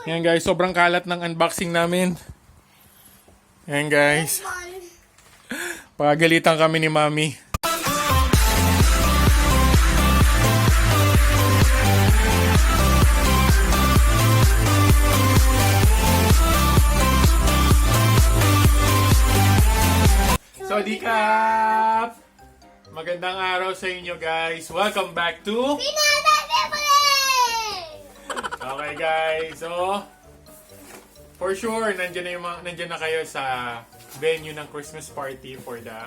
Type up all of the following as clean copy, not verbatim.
Yan guys, sobrang kalat ng unboxing namin. Yan guys. Pagalitan kami ni Mami. Swadikap! Magandang araw sa inyo guys. Welcome back to Okay guys, so for sure nandiyan na kayo sa venue ng Christmas party for the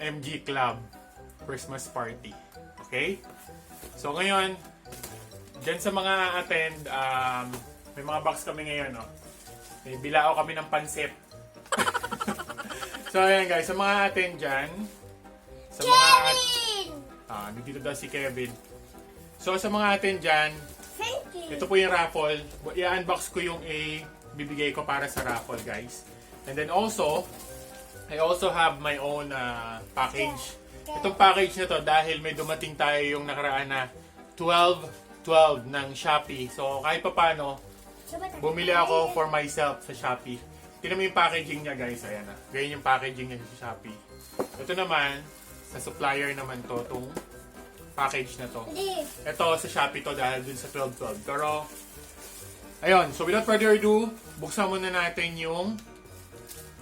MG Club Christmas party. Okay? So ngayon, dyan sa mga attend, may mga box kami ngayon, no? May bilao kami ng pansit. So ayan guys, sa mga attend dyan, sa Kevin! nandito daw si Kevin. So sa mga attend dyan, ito po yung raffle. I-unbox ko yung bibigay ko para sa raffle, guys. And then also, I also have my own package. Itong package na to dahil may dumating tayo yung nakaraan na 12/12 ng SHOPEE. So kahit pa paano, bumili ako for myself sa SHOPEE. Tingnan mo yung packaging niya, guys. Ayan na. Ganyan yung packaging niya sa SHOPEE. Ito naman, sa supplier naman to, itong package na to. Ito sa SHOPEE to dahil dun sa 12/12. Pero, ayun. So, without further ado, buksan muna natin yung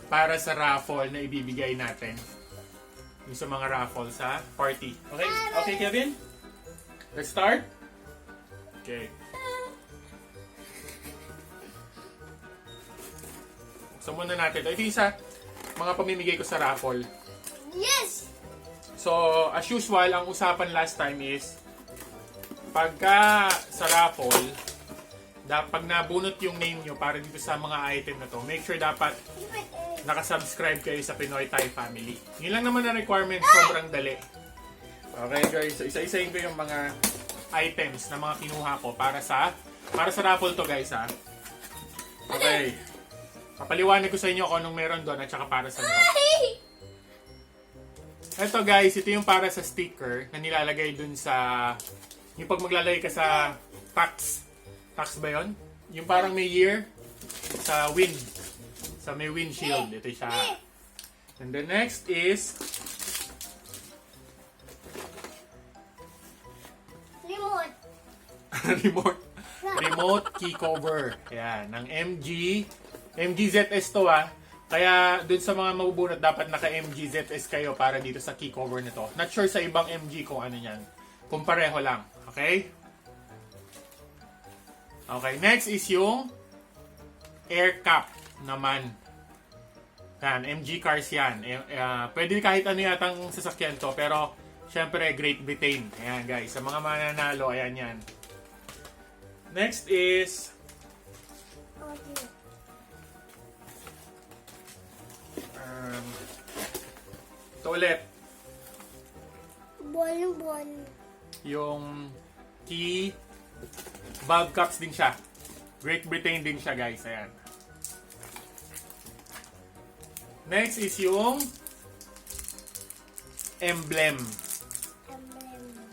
para sa raffle na ibibigay natin. Yung sa mga raffle sa party. Okay? Okay, Kevin? Let's start? Okay. Buksan muna natin. Ito yung sa mga pamimigay ko sa raffle. Yes! So, as usual, ang usapan last time is pagka sa raffle, pag nabunot yung name nyo para dito sa mga item na to, make sure dapat nakasubscribe kayo sa Pinoy Thai Family. Yun lang naman ang requirement, sobrang dali. Okay guys, so isa-isahin ko yung mga items na mga kinuha ko para sa raffle to guys ha. Okay. Papaliwanag ko sa inyo kung anong meron doon at saka para sa to. Ito guys, ito yung para sa sticker na nilalagay dun sa... Yung pag maglalagay ka sa tax. Tax ba yun? Yung parang may year sa wind. Sa may windshield. Ito siya. And the next is... Remote. Remote key cover. Ayan. Ng MG ZS to Kaya dun sa mga mabubunot, dapat naka-MG ZS kayo para dito sa key cover nito. Not sure sa ibang MG kung ano yan. Kung pareho lang. Okay? Okay, next is yung air cap naman. Yan, MG cars yan. Pwede kahit ano yatang sasakyan to, pero syempre Great Britain. Ayan guys, sa mga mananalo, ayan yan. Next is... ito ulit. Bon. Yung key valve caps din siya. Great Britain din siya guys. Ayan. Next is yung emblem.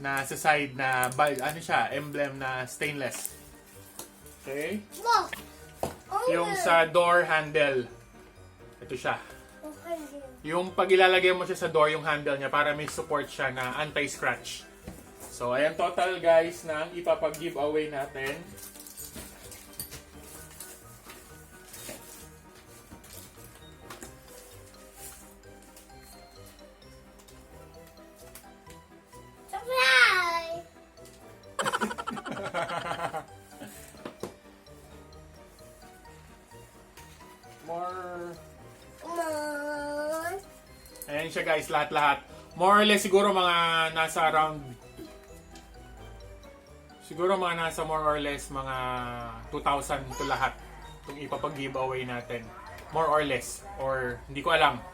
Na sa side na ano siya, emblem na stainless. Okay? Yung sa door handle. Ito siya. Yung pag ilalagay mo siya sa door, yung handle niya, para may support siya na anti-scratch. So, ayan total guys ng ipapag-giveaway natin. Surprise! More... Ayan siya guys, lahat-lahat. More or less siguro mga nasa around... Siguro mga nasa more or less mga 2,000 to lahat. Itong ipapag-giveaway natin. More or less. Or hindi ko alam.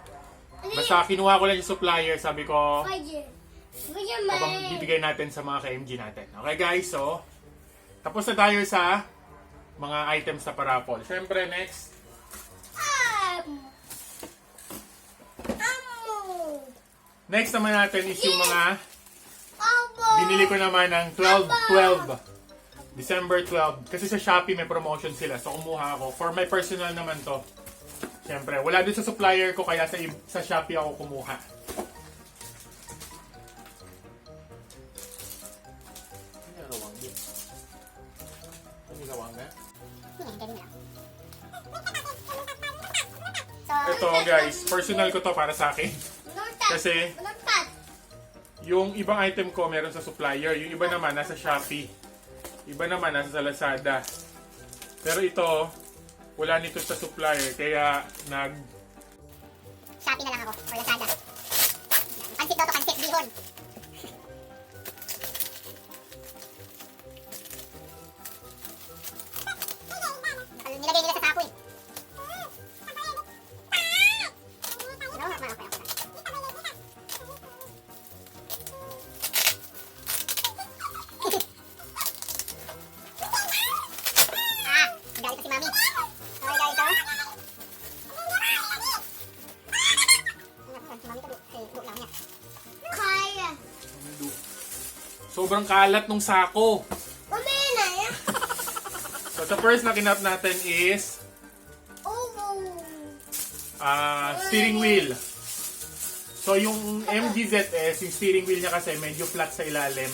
Basta kinuha ko lang yung supplier. Sabi ko, bibigay natin sa mga ka-MG natin. Okay guys, so tapos na tayo sa mga items sa parapol. Siyempre, next. Next naman natin is yung mga binili ko naman ng 12/12 December 12. Kasi sa Shopee may promotion sila. So kumuha ako. For my personal naman to. Siyempre, wala din sa supplier ko kaya sa Shopee ako kumuha. Ito guys, personal ko to para sa akin. Kasi yung ibang item ko meron sa supplier, yung iba naman nasa Shopee. Iba naman nasa Lazada. Pero ito, wala nito sa supplier kaya Shopee na lang ako or Lazada. Pansit daw to, pansit bihon. Nilagay nila sa sako eh. Galit si Mami. Okay guys, oh. Si Mami to, lang niya. Kaya. sobrang kalat nung sako. Mamaya na yan. So the first na kinap natin is steering wheel. So yung MGZS, yung steering wheel niya kasi medyo flat sa ilalim.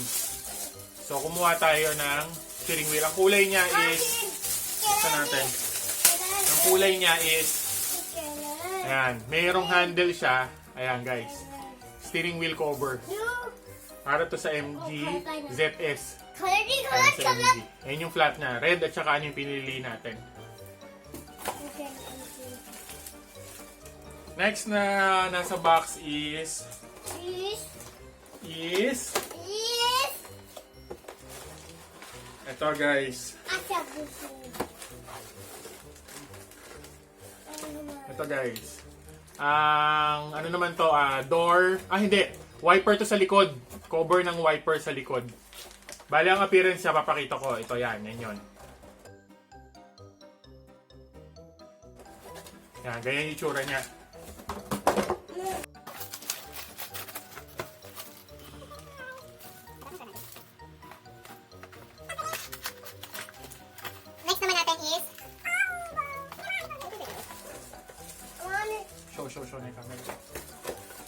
So kumuha tayo ng steering wheel. Ang kulay niya is, natin. Ang kulay niya is, ayan, mayroong handle siya. Ayan guys, steering wheel cover. Para to sa MGZS. Ayan sa MG. Ayan yung flat niya. Red at saka ano yung pinili natin. Next na nasa box is ito guys. Ito guys. Ang ano naman to, door, hindi. Wiper to sa likod. Cover ng wiper sa likod. Bali ang appearance niya, papakita ko. Ito yan yun. Yan, ganyan yung itsura niya. Next naman natin is Show na yung camera.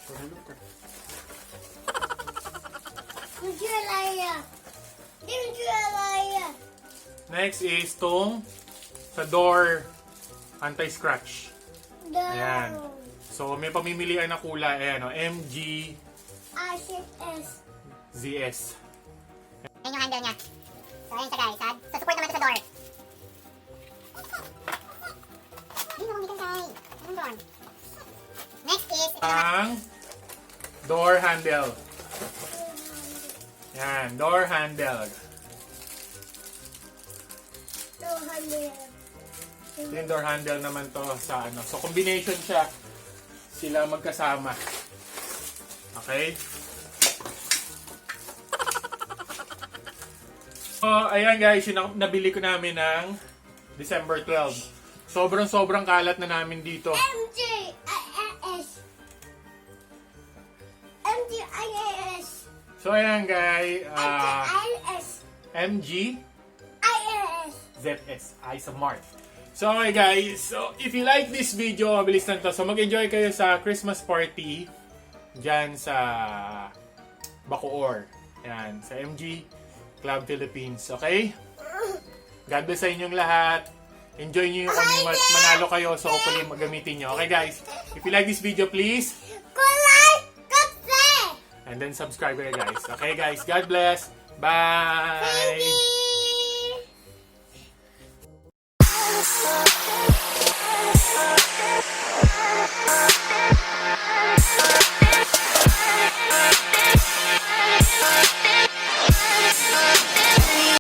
Show na look. Next is tong sa door anti-scratch. Ayan. So may pamimilian na kulay. Ayan o, MG ZS. Ayan yung handle niya. So ayan siya guys. So support naman ito sa door. Hindi na kumitan guys. Anong door? Next is ito naman. Ang door handle. Yan, door handle. Yung door handle naman to sa ano. So combination siya. Sila magkasama. Okay? So ayan guys, yung nabili ko namin ng December 12. Sobrang kalat na namin dito. So ayan guys, MG ZS, Isomart. So okay guys, so if you like this video, mabilis lang to. So mag-enjoy kayo sa Christmas party dyan sa Bacoor. Yan, sa MG Club Philippines. Okay? God bless sa inyong lahat. Enjoy nyo yung kung manalo kayo. So hopefully magamitin nyo. Okay guys, if you like this video, please and then subscribe kayo guys. Okay guys, God bless. Bye!